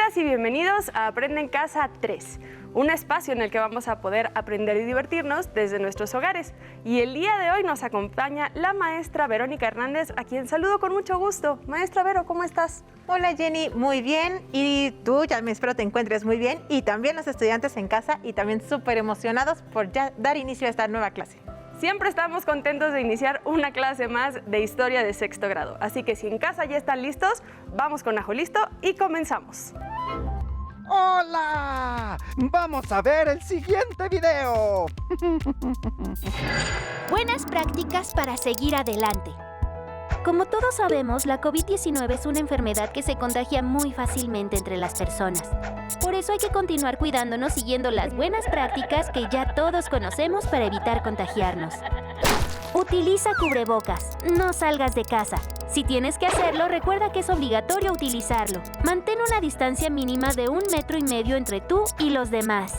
Bienvenidas y bienvenidos a Aprende en Casa 3, un espacio en el que vamos a poder aprender y divertirnos desde nuestros hogares. Y el día de hoy nos acompaña la maestra Verónica Hernández, a quien saludo con mucho gusto. Maestra Vero, ¿cómo estás? Hola Jenny, muy bien. Y tú, ya me espero te encuentres muy bien. Y también los estudiantes en casa y también súper emocionados por ya dar inicio a esta nueva clase. Siempre estamos contentos de iniciar una clase más de historia de sexto grado. Así que si en casa ya están listos, vamos con Ajo Listo y comenzamos. ¡Hola! ¡Vamos a ver el siguiente video! Buenas prácticas para seguir adelante. Como todos sabemos, la COVID-19 es una enfermedad que se contagia muy fácilmente entre las personas. Por eso hay que continuar cuidándonos siguiendo las buenas prácticas que ya todos conocemos para evitar contagiarnos. Utiliza cubrebocas, no salgas de casa. Si tienes que hacerlo, recuerda que es obligatorio utilizarlo. Mantén una distancia mínima de 1,5 metros entre tú y los demás.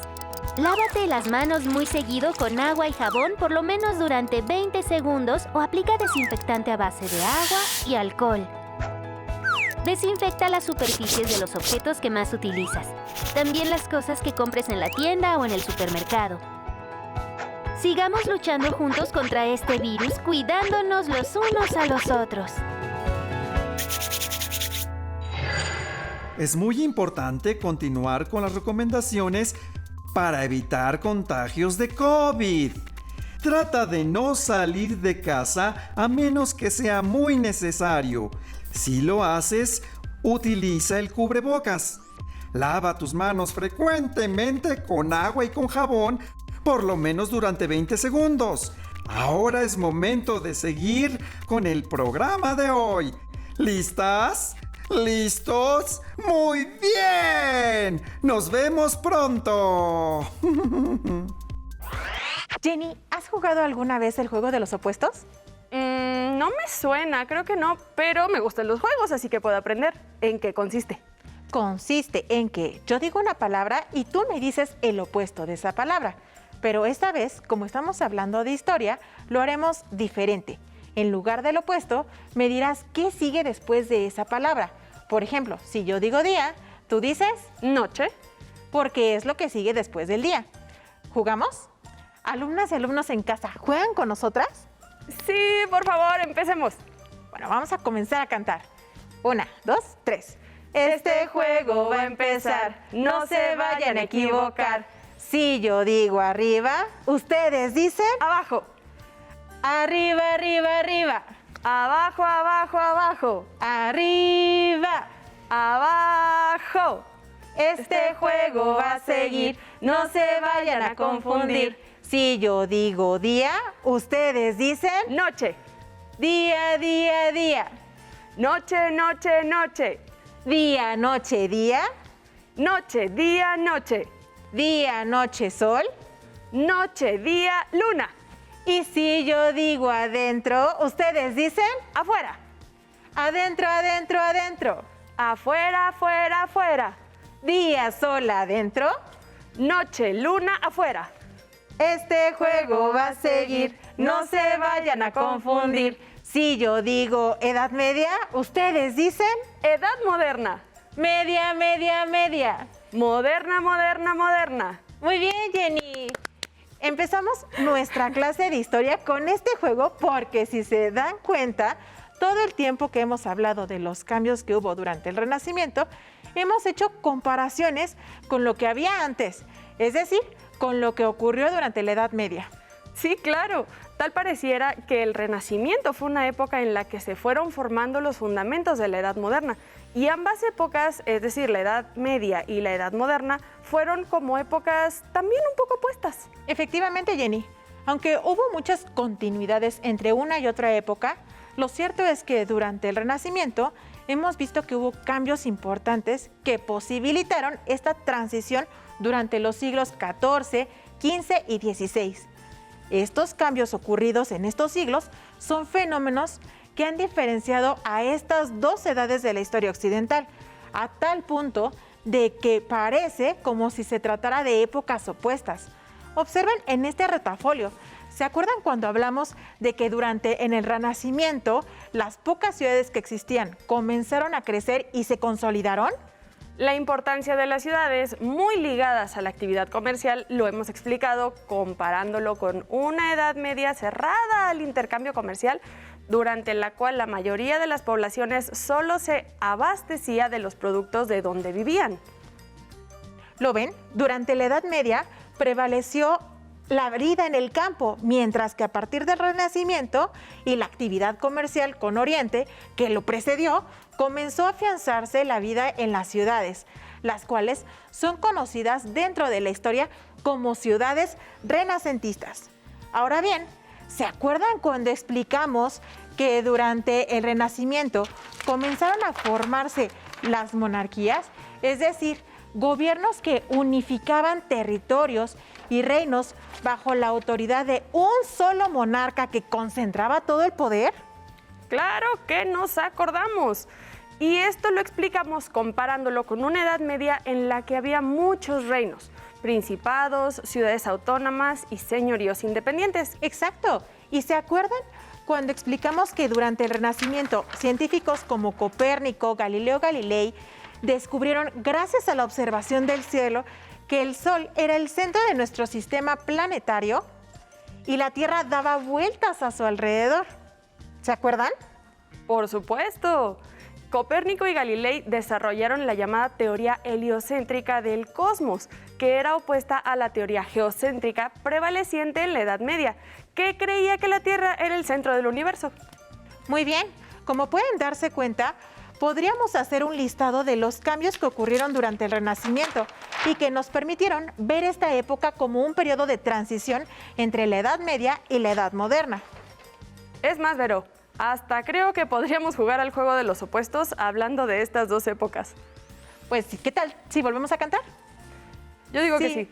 Lávate las manos muy seguido con agua y jabón por lo menos durante 20 segundos o aplica desinfectante a base de agua y alcohol. Desinfecta las superficies de los objetos que más utilizas. También las cosas que compres en la tienda o en el supermercado. Sigamos luchando juntos contra este virus, cuidándonos los unos a los otros. Es muy importante continuar con las recomendaciones para evitar contagios de COVID. Trata de no salir de casa a menos que sea muy necesario. Si lo haces, utiliza el cubrebocas. Lava tus manos frecuentemente con agua y con jabón, por lo menos durante 20 segundos. Ahora es momento de seguir con el programa de hoy. ¿Listas? ¿Listos? ¡Muy bien! ¡Nos vemos pronto! Jenny, ¿has jugado alguna vez el juego de los opuestos? No me suena, creo que no, pero me gustan los juegos, así que puedo aprender. ¿En qué consiste? Consiste en que yo digo una palabra y tú me dices el opuesto de esa palabra. Pero esta vez, como estamos hablando de historia, lo haremos diferente. En lugar del opuesto, me dirás qué sigue después de esa palabra. Por ejemplo, si yo digo día, tú dices Noche. porque es lo que sigue después del día. ¿Jugamos? Alumnas y alumnos en casa, ¿juegan con nosotras? Sí, por favor, empecemos. Bueno, vamos a comenzar a cantar. 1, 2, 3. Este juego va a empezar, no se vayan a equivocar. Si yo digo arriba, ustedes dicen Abajo, arriba, arriba, arriba. abajo, abajo, abajo, Arriba. abajo. Este juego va a seguir, no se vayan a confundir. Si yo digo día, ustedes dicen Noche, día, día, día. noche, noche, noche. Día, noche, día. Noche, día, noche. Día, noche, sol. Noche, día, luna. Y si yo digo adentro, ustedes dicen Afuera, adentro, adentro, adentro. afuera, afuera, afuera. Día, sol, adentro. Noche, luna, afuera. Este juego va a seguir, no se vayan a confundir. Si yo digo edad media, ustedes dicen Edad moderna. media, media, media. Moderna, moderna, moderna. Muy bien, Jenny. Empezamos nuestra clase de historia con este juego porque si se dan cuenta, todo el tiempo que hemos hablado de los cambios que hubo durante el Renacimiento, hemos hecho comparaciones con lo que había antes, es decir, con lo que ocurrió durante la Edad Media. Sí, claro. Tal pareciera que el Renacimiento fue una época en la que se fueron formando los fundamentos de la Edad Moderna. Y ambas épocas, es decir, la Edad Media y la Edad Moderna, fueron como épocas también un poco opuestas. Efectivamente, Jenny, aunque hubo muchas continuidades entre una y otra época, lo cierto es que durante el Renacimiento hemos visto que hubo cambios importantes que posibilitaron esta transición durante los siglos XIV, XV y XVI. Estos cambios ocurridos en estos siglos son fenómenos que han diferenciado a estas dos edades de la historia occidental, a tal punto de que parece como si se tratara de épocas opuestas. Observen en este retafolio, ¿se acuerdan cuando hablamos de que en el Renacimiento las pocas ciudades que existían comenzaron a crecer y se consolidaron? La importancia de las ciudades, muy ligadas a la actividad comercial, lo hemos explicado comparándolo con una Edad Media cerrada al intercambio comercial, durante la cual la mayoría de las poblaciones solo se abastecía de los productos de donde vivían. ¿Lo ven? Durante la Edad Media prevaleció la vida en el campo, mientras que a partir del Renacimiento y la actividad comercial con Oriente, que lo precedió, comenzó a afianzarse la vida en las ciudades, las cuales son conocidas dentro de la historia como ciudades renacentistas. Ahora bien, ¿se acuerdan cuando explicamos que durante el Renacimiento comenzaron a formarse las monarquías? Es decir, gobiernos que unificaban territorios y reinos bajo la autoridad de un solo monarca que concentraba todo el poder. Claro que nos acordamos. Y esto lo explicamos comparándolo con una Edad Media en la que había muchos reinos, principados, ciudades autónomas y señoríos independientes. Exacto. ¿Y se acuerdan cuando explicamos que durante el Renacimiento científicos como Copérnico, Galileo Galilei descubrieron, gracias a la observación del cielo, que el Sol era el centro de nuestro sistema planetario y la Tierra daba vueltas a su alrededor? ¿Se acuerdan? Por supuesto. Copérnico y Galilei desarrollaron la llamada teoría heliocéntrica del cosmos, que era opuesta a la teoría geocéntrica prevaleciente en la Edad Media, que creía que la Tierra era el centro del universo. Muy bien, como pueden darse cuenta, podríamos hacer un listado de los cambios que ocurrieron durante el Renacimiento y que nos permitieron ver esta época como un periodo de transición entre la Edad Media y la Edad Moderna. Es más, Vero, hasta creo que podríamos jugar al juego de los opuestos hablando de estas dos épocas. Pues, ¿qué tal si volvemos a cantar? Yo digo que sí.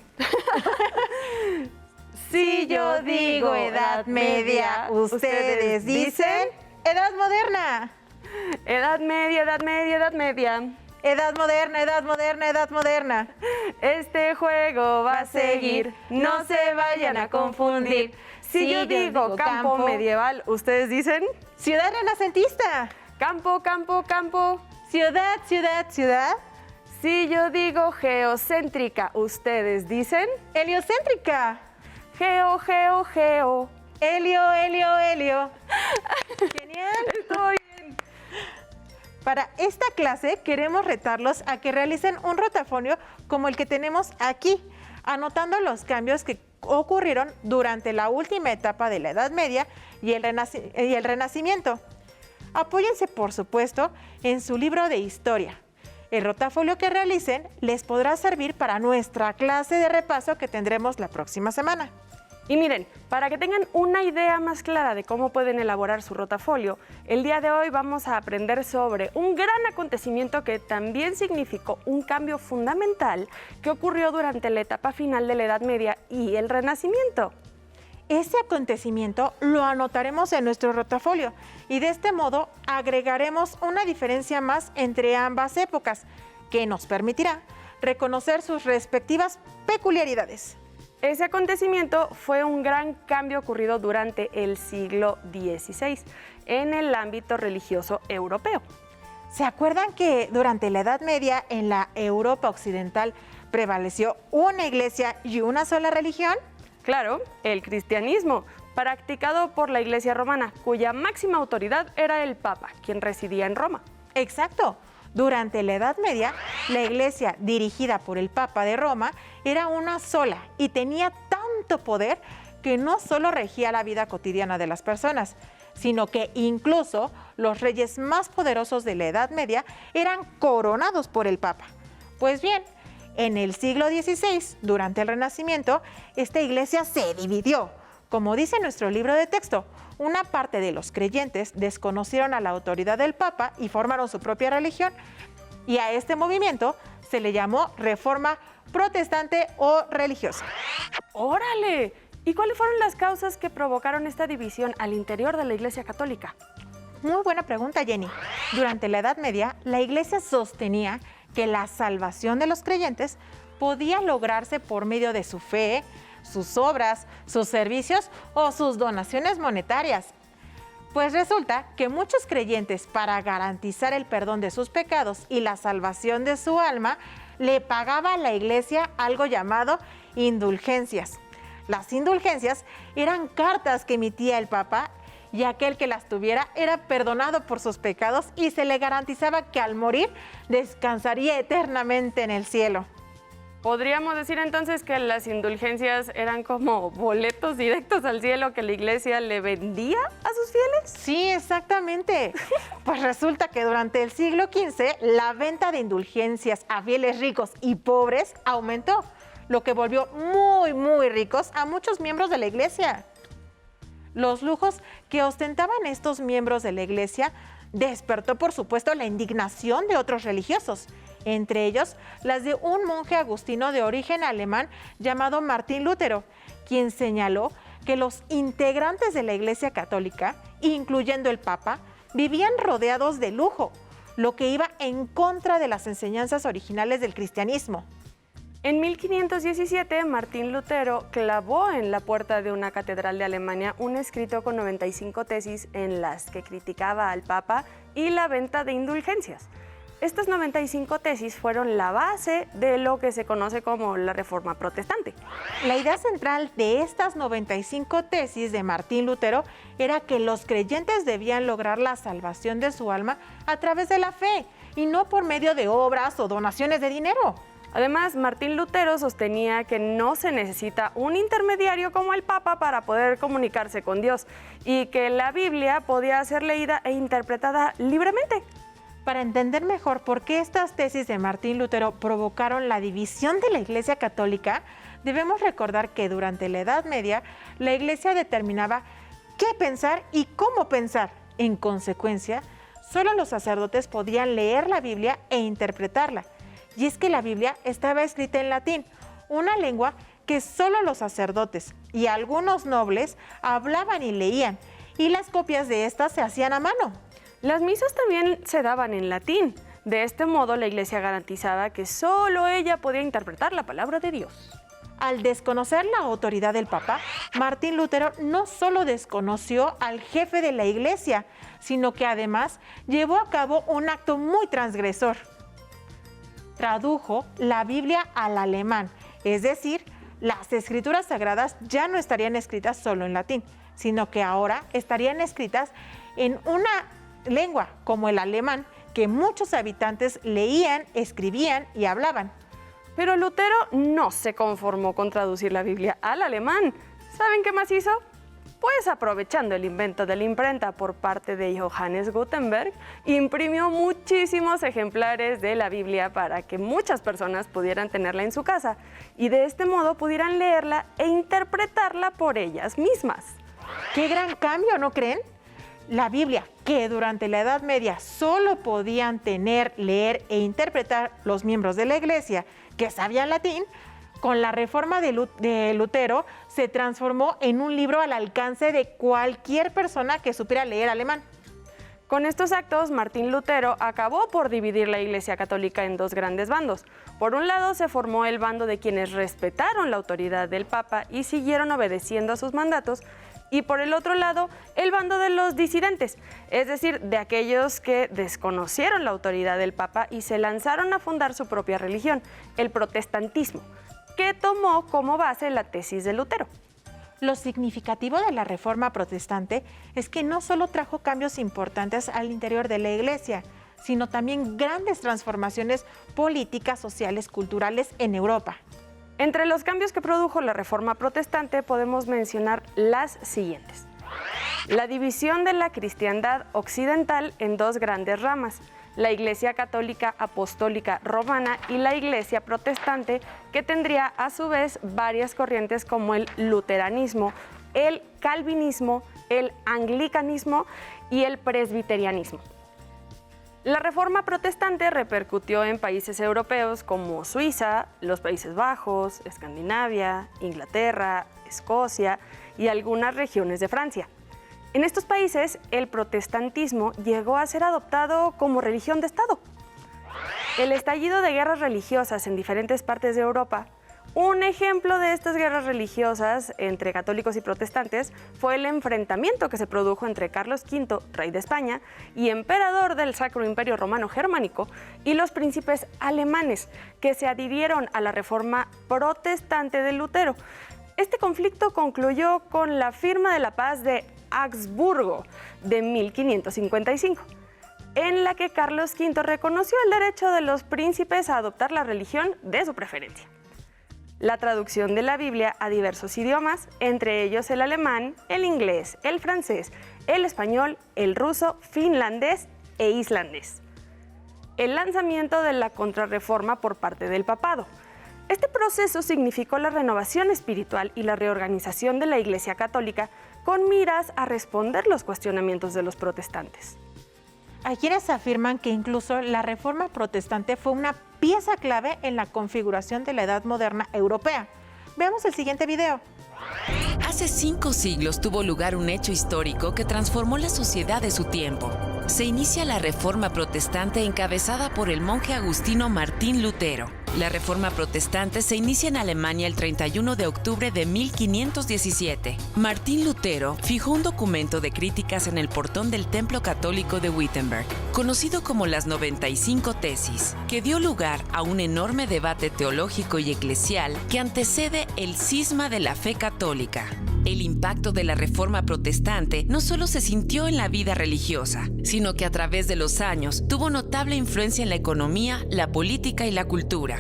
Si yo digo Edad Media, ustedes dicen Edad Moderna. Edad Media, Edad Media, Edad Media. Edad Moderna, Edad Moderna, Edad Moderna. Este juego va a seguir, no se vayan a confundir. Si yo digo campo medieval, ¿ustedes dicen? Ciudad renacentista. Campo, campo, campo. Ciudad, ciudad, ciudad. Si yo digo geocéntrica, ¿ustedes dicen? Heliocéntrica. Geo, geo, geo. Helio, helio, helio. Genial. Estoy bien. Para esta clase queremos retarlos a que realicen un rotafolio como el que tenemos aquí, anotando los cambios que ocurrieron durante la última etapa de la Edad Media y el Renacimiento. Apóyense, por supuesto, en su libro de historia. El rotafolio que realicen les podrá servir para nuestra clase de repaso que tendremos la próxima semana. Y miren, para que tengan una idea más clara de cómo pueden elaborar su rotafolio, el día de hoy vamos a aprender sobre un gran acontecimiento que también significó un cambio fundamental que ocurrió durante la etapa final de la Edad Media y el Renacimiento. Ese acontecimiento lo anotaremos en nuestro rotafolio y de este modo agregaremos una diferencia más entre ambas épocas que nos permitirá reconocer sus respectivas peculiaridades. Ese acontecimiento fue un gran cambio ocurrido durante el siglo XVI en el ámbito religioso europeo. ¿Se acuerdan que durante la Edad Media en la Europa occidental prevaleció una iglesia y una sola religión? Claro, el cristianismo, practicado por la Iglesia romana, cuya máxima autoridad era el Papa, quien residía en Roma. Exacto. Durante la Edad Media, la iglesia dirigida por el Papa de Roma era una sola y tenía tanto poder que no solo regía la vida cotidiana de las personas, sino que incluso los reyes más poderosos de la Edad Media eran coronados por el Papa. Pues bien, en el siglo XVI, durante el Renacimiento, esta iglesia se dividió. Como dice nuestro libro de texto, una parte de los creyentes desconocieron a la autoridad del Papa y formaron su propia religión, y a este movimiento se le llamó Reforma Protestante o religiosa. ¡Órale! ¿Y cuáles fueron las causas que provocaron esta división al interior de la Iglesia Católica? Muy buena pregunta, Jenny. Durante la Edad Media, la Iglesia sostenía que la salvación de los creyentes podía lograrse por medio de su fe, sus obras, sus servicios o sus donaciones monetarias. Pues resulta que muchos creyentes, para garantizar el perdón de sus pecados y la salvación de su alma, le pagaba a la iglesia algo llamado indulgencias. Las indulgencias eran cartas que emitía el Papa y aquel que las tuviera era perdonado por sus pecados y se le garantizaba que al morir descansaría eternamente en el cielo. ¿Podríamos decir entonces que las indulgencias eran como boletos directos al cielo que la iglesia le vendía a sus fieles? Sí, exactamente. Pues resulta que durante el siglo XV la venta de indulgencias a fieles ricos y pobres aumentó, lo que volvió muy ricos a muchos miembros de la iglesia. Los lujos que ostentaban estos miembros de la iglesia despertó, por supuesto, la indignación de otros religiosos, entre ellos las de un monje agustino de origen alemán llamado Martín Lutero, quien señaló que los integrantes de la Iglesia Católica, incluyendo el Papa, vivían rodeados de lujo, lo que iba en contra de las enseñanzas originales del cristianismo. En 1517, Martín Lutero clavó en la puerta de una catedral de Alemania un escrito con 95 tesis en las que criticaba al Papa y la venta de indulgencias. Estas 95 tesis fueron la base de lo que se conoce como la Reforma Protestante. La idea central de estas 95 tesis de Martín Lutero era que los creyentes debían lograr la salvación de su alma a través de la fe y no por medio de obras o donaciones de dinero. Además, Martín Lutero sostenía que no se necesita un intermediario como el Papa para poder comunicarse con Dios y que la Biblia podía ser leída e interpretada libremente. Para entender mejor por qué estas tesis de Martín Lutero provocaron la división de la Iglesia Católica, debemos recordar que durante la Edad Media la Iglesia determinaba qué pensar y cómo pensar. En consecuencia, solo los sacerdotes podían leer la Biblia e interpretarla. Y es que la Biblia estaba escrita en latín, una lengua que solo los sacerdotes y algunos nobles hablaban y leían, y las copias de estas se hacían a mano. Las misas también se daban en latín. De este modo, la Iglesia garantizaba que solo ella podía interpretar la palabra de Dios. Al desconocer la autoridad del Papa, Martín Lutero no solo desconoció al jefe de la Iglesia, sino que además llevó a cabo un acto muy transgresor. Tradujo la Biblia al alemán, es decir, las escrituras sagradas ya no estarían escritas solo en latín, sino que ahora estarían escritas en una lengua como el alemán que muchos habitantes leían, escribían y hablaban. Pero Lutero no se conformó con traducir la Biblia al alemán. ¿Saben qué más hizo? Pues aprovechando el invento de la imprenta por parte de Johannes Gutenberg, imprimió muchísimos ejemplares de la Biblia para que muchas personas pudieran tenerla en su casa y de este modo pudieran leerla e interpretarla por ellas mismas. ¡Qué gran cambio!, ¿no creen? La Biblia, que durante la Edad Media solo podían tener, leer e interpretar los miembros de la Iglesia que sabían latín, con la reforma de Lutero se transformó en un libro al alcance de cualquier persona que supiera leer alemán. Con estos actos, Martín Lutero acabó por dividir la Iglesia Católica en dos grandes bandos. Por un lado, se formó el bando de quienes respetaron la autoridad del Papa y siguieron obedeciendo a sus mandatos, y por el otro lado, el bando de los disidentes, es decir, de aquellos que desconocieron la autoridad del Papa y se lanzaron a fundar su propia religión, el protestantismo, que tomó como base la tesis de Lutero. Lo significativo de la Reforma Protestante es que no solo trajo cambios importantes al interior de la Iglesia, sino también grandes transformaciones políticas, sociales, culturales en Europa. Entre los cambios que produjo la Reforma Protestante podemos mencionar las siguientes. La división de la cristiandad occidental en dos grandes ramas, la Iglesia Católica Apostólica Romana y la Iglesia Protestante, que tendría a su vez varias corrientes como el luteranismo, el calvinismo, el anglicanismo y el presbiterianismo. La Reforma Protestante repercutió en países europeos como Suiza, los Países Bajos, Escandinavia, Inglaterra, Escocia y algunas regiones de Francia. En estos países, el protestantismo llegó a ser adoptado como religión de Estado. El estallido de guerras religiosas en diferentes partes de Europa Un ejemplo de estas guerras religiosas entre católicos y protestantes fue el enfrentamiento que se produjo entre Carlos V, rey de España y emperador del Sacro Imperio Romano Germánico, y los príncipes alemanes, que se adhirieron a la reforma protestante de Lutero. Este conflicto concluyó con la firma de la paz de Augsburgo de 1555, en la que Carlos V reconoció el derecho de los príncipes a adoptar la religión de su preferencia. La traducción de la Biblia a diversos idiomas, entre ellos el alemán, el inglés, el francés, el español, el ruso, finlandés e islandés. El lanzamiento de la Contrarreforma por parte del papado. Este proceso significó la renovación espiritual y la reorganización de la Iglesia Católica con miras a responder los cuestionamientos de los protestantes. Hay quienes afirman que incluso la Reforma Protestante fue una pieza clave en la configuración de la Edad Moderna europea. Veamos el siguiente video. Hace 5 siglos tuvo lugar un hecho histórico que transformó la sociedad de su tiempo. Se inicia la Reforma Protestante encabezada por el monje agustino Martín Lutero. La Reforma Protestante se inicia en Alemania el 31 de octubre de 1517. Martín Lutero fijó un documento de críticas en el portón del Templo Católico de Wittenberg, conocido como las 95 Tesis, que dio lugar a un enorme debate teológico y eclesial que antecede el cisma de la fe católica. El impacto de la Reforma Protestante no solo se sintió en la vida religiosa, sino que a través de los años tuvo notable influencia en la economía, la política y la cultura.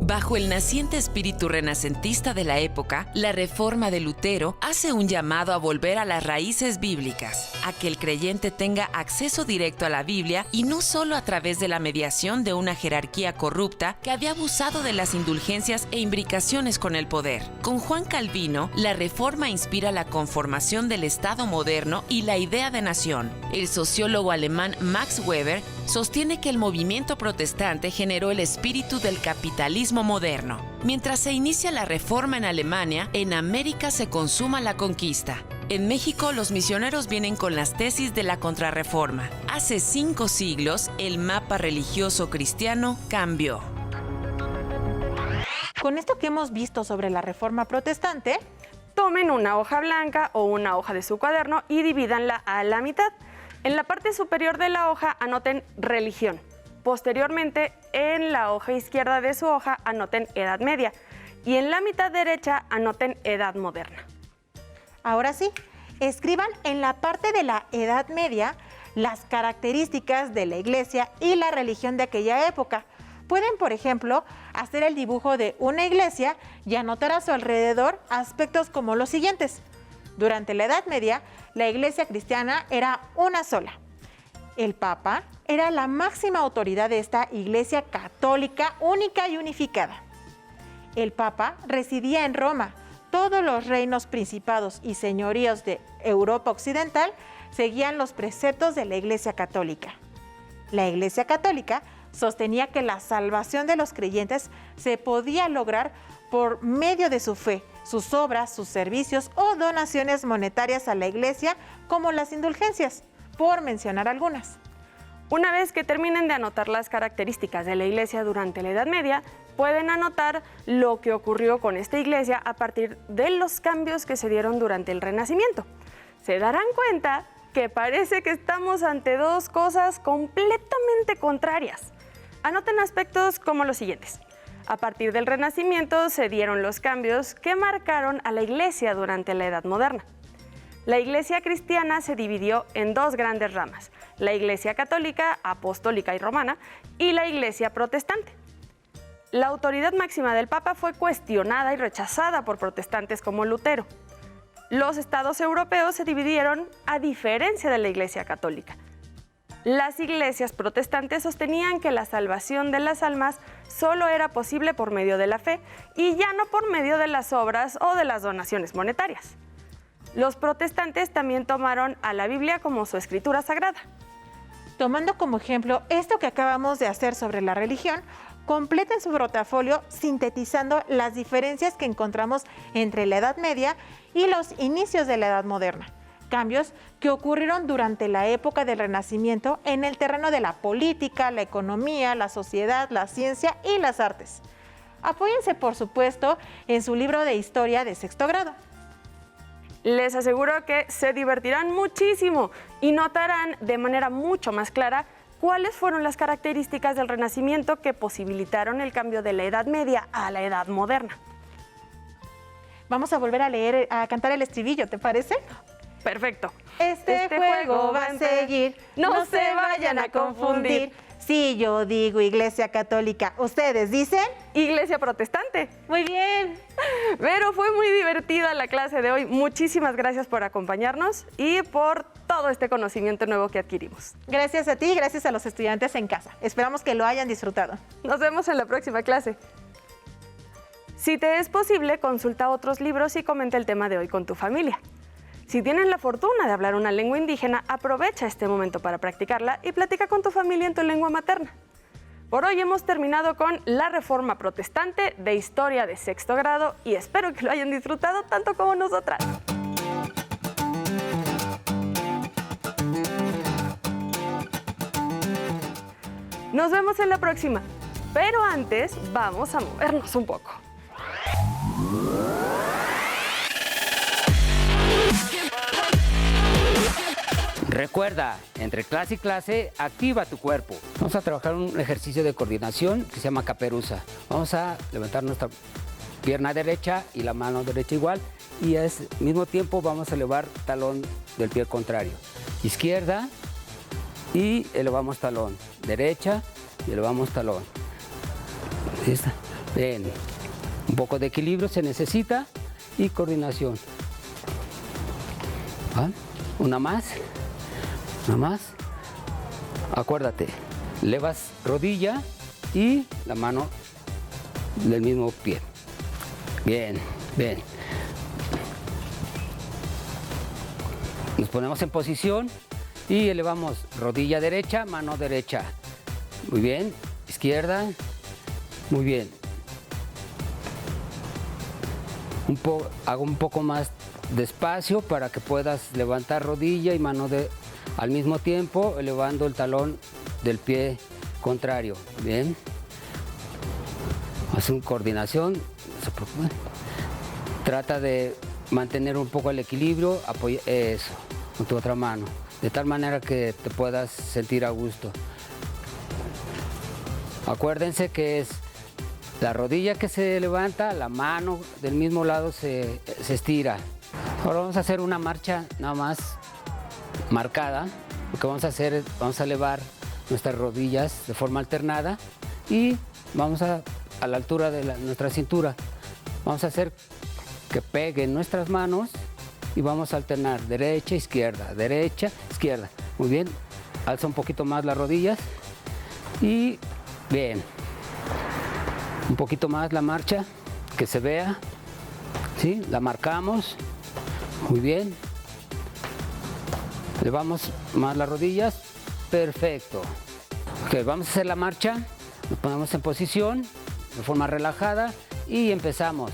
Bajo el naciente espíritu renacentista de la época, la Reforma de Lutero hace un llamado a volver a las raíces bíblicas, a que el creyente tenga acceso directo a la Biblia y no solo a través de la mediación de una jerarquía corrupta que había abusado de las indulgencias e imbricaciones con el poder. Con Juan Calvino, la Reforma inspira la conformación del Estado moderno y la idea de nación. El sociólogo alemán Max Weber sostiene que el movimiento protestante generó el espíritu del capitalismo moderno. Mientras se inicia la reforma en Alemania, en América se consuma la conquista. En México, los misioneros vienen con las tesis de la Contrarreforma. Hace 5 siglos, el mapa religioso cristiano cambió. Con esto que hemos visto sobre la Reforma Protestante, Tomen una hoja blanca o una hoja de su cuaderno y divídanla a la mitad. En la parte superior de la hoja anoten religión. Posteriormente, en la hoja izquierda de su hoja anoten Edad Media y en la mitad derecha anoten Edad Moderna. ahora sí, escriban en la parte de la Edad Media las características de la iglesia y la religión de aquella época. Pueden, por ejemplo, hacer el dibujo de una iglesia y anotar a su alrededor aspectos como los siguientes. Durante la Edad Media, la iglesia cristiana era una sola. El Papa era la máxima autoridad de esta iglesia católica única y unificada. El Papa residía en Roma. Todos los reinos, principados y señoríos de Europa Occidental seguían los preceptos de la Iglesia Católica. La Iglesia Católica sostenía que la salvación de los creyentes se podía lograr por medio de su fe, sus obras, sus servicios o donaciones monetarias a la Iglesia, como las indulgencias, por mencionar algunas. Una vez que terminen de anotar las características de la iglesia durante la Edad Media, pueden anotar lo que ocurrió con esta iglesia a partir de los cambios que se dieron durante el Renacimiento. Se darán cuenta que parece que estamos ante dos cosas completamente contrarias. Anoten aspectos como los siguientes. A partir del Renacimiento se dieron los cambios que marcaron a la iglesia durante la Edad Moderna. La iglesia cristiana se dividió en dos grandes ramas, la iglesia católica, apostólica y romana, y la iglesia protestante. La autoridad máxima del Papa fue cuestionada y rechazada por protestantes como Lutero. Los estados europeos se dividieron a diferencia de la iglesia católica. Las iglesias protestantes sostenían que la salvación de las almas solo era posible por medio de la fe y ya no por medio de las obras o de las donaciones monetarias. Los protestantes también tomaron a la Biblia como su escritura sagrada. Tomando como ejemplo esto que acabamos de hacer sobre la religión, completen su portafolio sintetizando las diferencias que encontramos entre la Edad Media y los inicios de la Edad Moderna. Cambios que ocurrieron durante la época del Renacimiento en el terreno de la política, la economía, la sociedad, la ciencia y las artes. Apóyense, por supuesto, en su libro de historia de sexto grado. Les aseguro que se divertirán muchísimo y notarán de manera mucho más clara cuáles fueron las características del Renacimiento que posibilitaron el cambio de la Edad Media a la Edad Moderna. Vamos a volver a cantar el estribillo, ¿te parece? Perfecto. Este juego va a seguir, no se vayan a confundir. Si yo digo Iglesia Católica, ¿ustedes dicen? Iglesia Protestante. Muy bien. Pero fue muy divertida la clase de hoy. Muchísimas gracias por acompañarnos y por todo este conocimiento nuevo que adquirimos. Gracias a ti y gracias a los estudiantes en casa. Esperamos que lo hayan disfrutado. Nos vemos en la próxima clase. Si te es posible, consulta otros libros y comenta el tema de hoy con tu familia. Si tienes la fortuna de hablar una lengua indígena, aprovecha este momento para practicarla y platica con tu familia en tu lengua materna. Por hoy hemos terminado con la Reforma Protestante de Historia de sexto grado y espero que lo hayan disfrutado tanto como nosotras. Nos vemos en la próxima, pero antes vamos a movernos un poco. Recuerda, entre clase y clase, activa tu cuerpo. Vamos a trabajar un ejercicio de coordinación que se llama caperuza. Vamos a levantar nuestra pierna derecha y la mano derecha igual y al mismo tiempo vamos a elevar talón del pie contrario. Izquierda y elevamos talón. Derecha y elevamos talón. ¿Listo? Bien. Un poco de equilibrio se necesita y coordinación. ¿Va? Una más. Una más. Acuérdate, elevas rodilla y la mano del mismo pie. Bien, bien. Nos ponemos en posición y elevamos rodilla derecha, mano derecha. Muy bien, izquierda. Muy bien. Hago un poco más despacio para que puedas levantar rodilla y mano al mismo tiempo, elevando el talón del pie contrario. Bien. Haz una coordinación. No se preocupen. Trata de mantener un poco el equilibrio. Eso, con tu otra mano. De tal manera que te puedas sentir a gusto. Acuérdense que es la rodilla que se levanta, la mano del mismo lado se estira. Ahora vamos a hacer una marcha nada más marcada. Lo que vamos a hacer es, vamos a elevar nuestras rodillas de forma alternada y vamos a la altura de nuestra cintura. Vamos a hacer que peguen nuestras manos y vamos a alternar derecha, izquierda, derecha, izquierda. Muy bien, alza un poquito más las rodillas y bien. Un poquito más la marcha, que se vea. ¿Sí? La marcamos. Muy bien. Elevamos más las rodillas. Perfecto. Ok, vamos a hacer la marcha. Nos ponemos en posición de forma relajada y empezamos.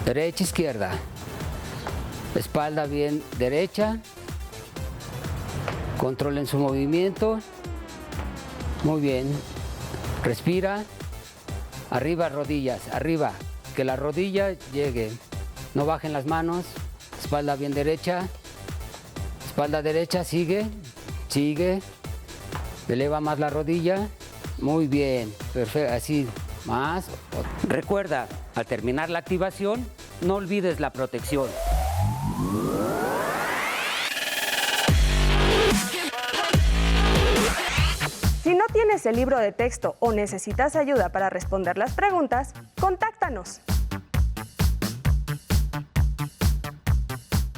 Derecha, izquierda. Espalda bien derecha. Controlen su movimiento. Muy bien. Respira. Arriba, rodillas. Arriba. Que la rodilla llegue. No bajen las manos. Espalda bien derecha. Espalda derecha. Sigue. Sigue. Eleva más la rodilla. Muy bien. Perfecto. Así. Más. Recuerda, al terminar la activación, no olvides la protección. Si no tienes el libro de texto o necesitas ayuda para responder las preguntas, contáctanos.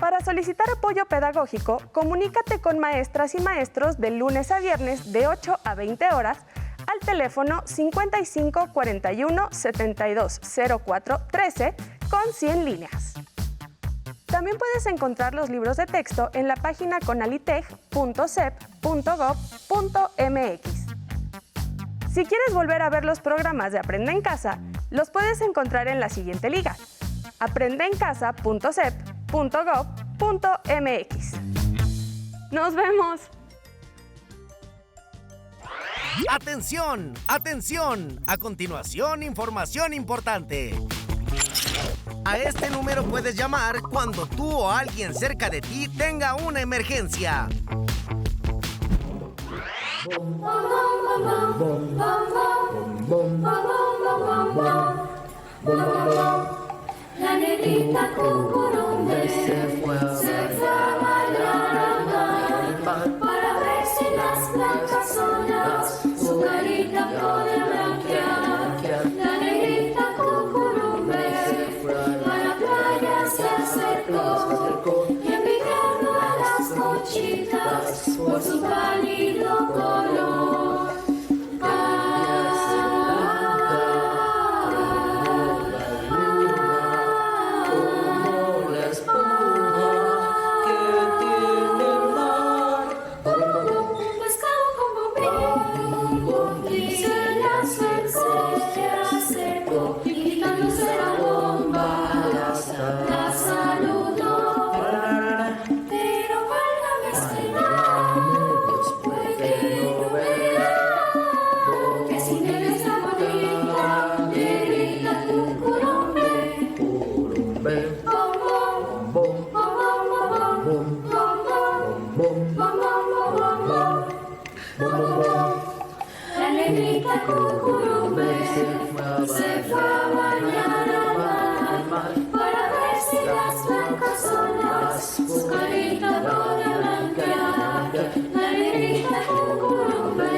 Para solicitar apoyo pedagógico, comunícate con maestras y maestros de lunes a viernes de 8 a 20 horas al teléfono 55 41 72 04 13 con 100 líneas. También puedes encontrar los libros de texto en la página conalitech.sep.gov.mx. Si quieres volver a ver los programas de Aprende en Casa, los puedes encontrar en la siguiente liga: aprendeencasa.sep.gov.mx. ¡Nos vemos! ¡Atención! ¡Atención! A continuación, información importante. A este número puedes llamar cuando tú o alguien cerca de ti tenga una emergencia. La negrita cucurumbe se fue a bailar al mar para ver si las blancas olas su carita puede blanquear. La negrita cucurumbe a la playa se acercó y envidiando a las conchitas por su pálido color. La negrita cucurumbe se fue a bañar al mar para ver si las blancas olas su carita podía blanquear. La negrita cucurumbe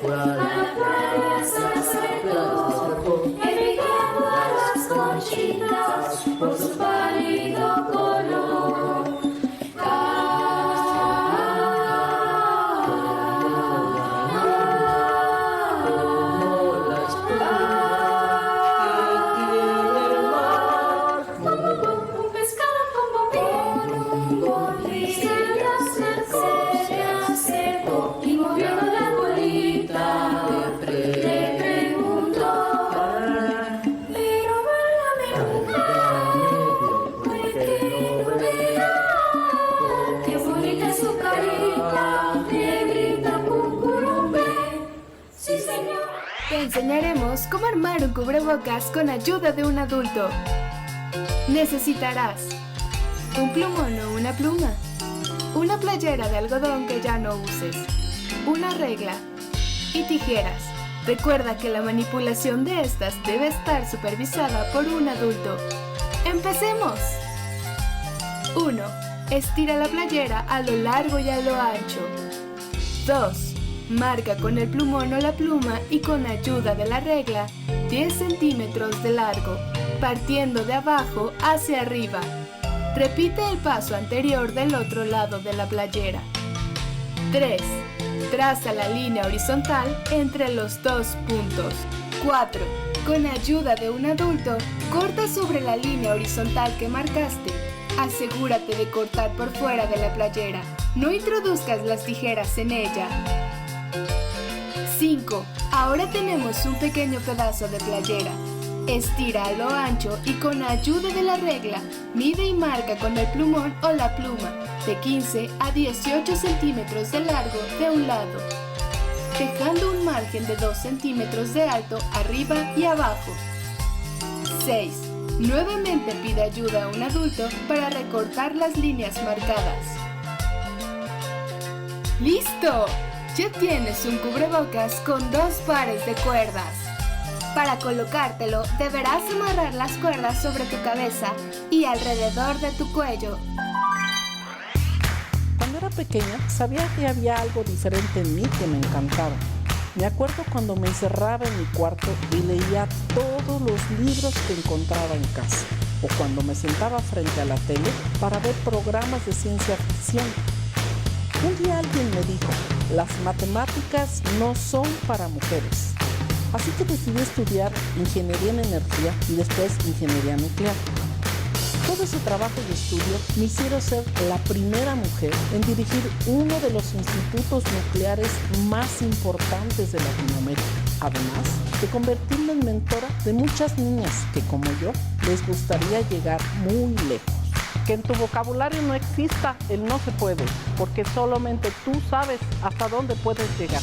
a la playa se acercó, envidiando a las conchitas por su pálido color. Te enseñaremos cómo armar un cubrebocas con ayuda de un adulto. Necesitarás un plumón o una pluma, una playera de algodón que ya no uses, una regla y tijeras. Recuerda que la manipulación de estas debe estar supervisada por un adulto. ¡Empecemos! 1. Estira la playera a lo largo y a lo ancho. 2. Marca con el plumón o la pluma y con ayuda de la regla 10 centímetros de largo, partiendo de abajo hacia arriba. Repite el paso anterior del otro lado de la playera. 3. Traza la línea horizontal entre los dos puntos. 4. Con ayuda de un adulto, corta sobre la línea horizontal que marcaste. Asegúrate de cortar por fuera de la playera. No introduzcas las tijeras en ella. 5. Ahora tenemos un pequeño pedazo de playera. Estira a lo ancho y con ayuda de la regla, mide y marca con el plumón o la pluma de 15 a 18 centímetros de largo de un lado, dejando un margen de 2 centímetros de alto arriba y abajo. 6. Nuevamente pide ayuda a un adulto para recortar las líneas marcadas. ¡Listo! Ya tienes un cubrebocas con 2 pares de cuerdas. Para colocártelo, deberás amarrar las cuerdas sobre tu cabeza y alrededor de tu cuello. Cuando era pequeña, sabía que había algo diferente en mí que me encantaba. Me acuerdo cuando me encerraba en mi cuarto y leía todos los libros que encontraba en casa, o cuando me sentaba frente a la tele para ver programas de ciencia ficción. Un día alguien me dijo: las matemáticas no son para mujeres. Así que decidí estudiar ingeniería en energía y después ingeniería nuclear. Todo ese trabajo y estudio me hicieron ser la primera mujer en dirigir uno de los institutos nucleares más importantes de Latinoamérica. Además de convertirme en mentora de muchas niñas que, como yo, les gustaría llegar muy lejos. Que en tu vocabulario no exista el no se puede, porque solamente tú sabes hasta dónde puedes llegar.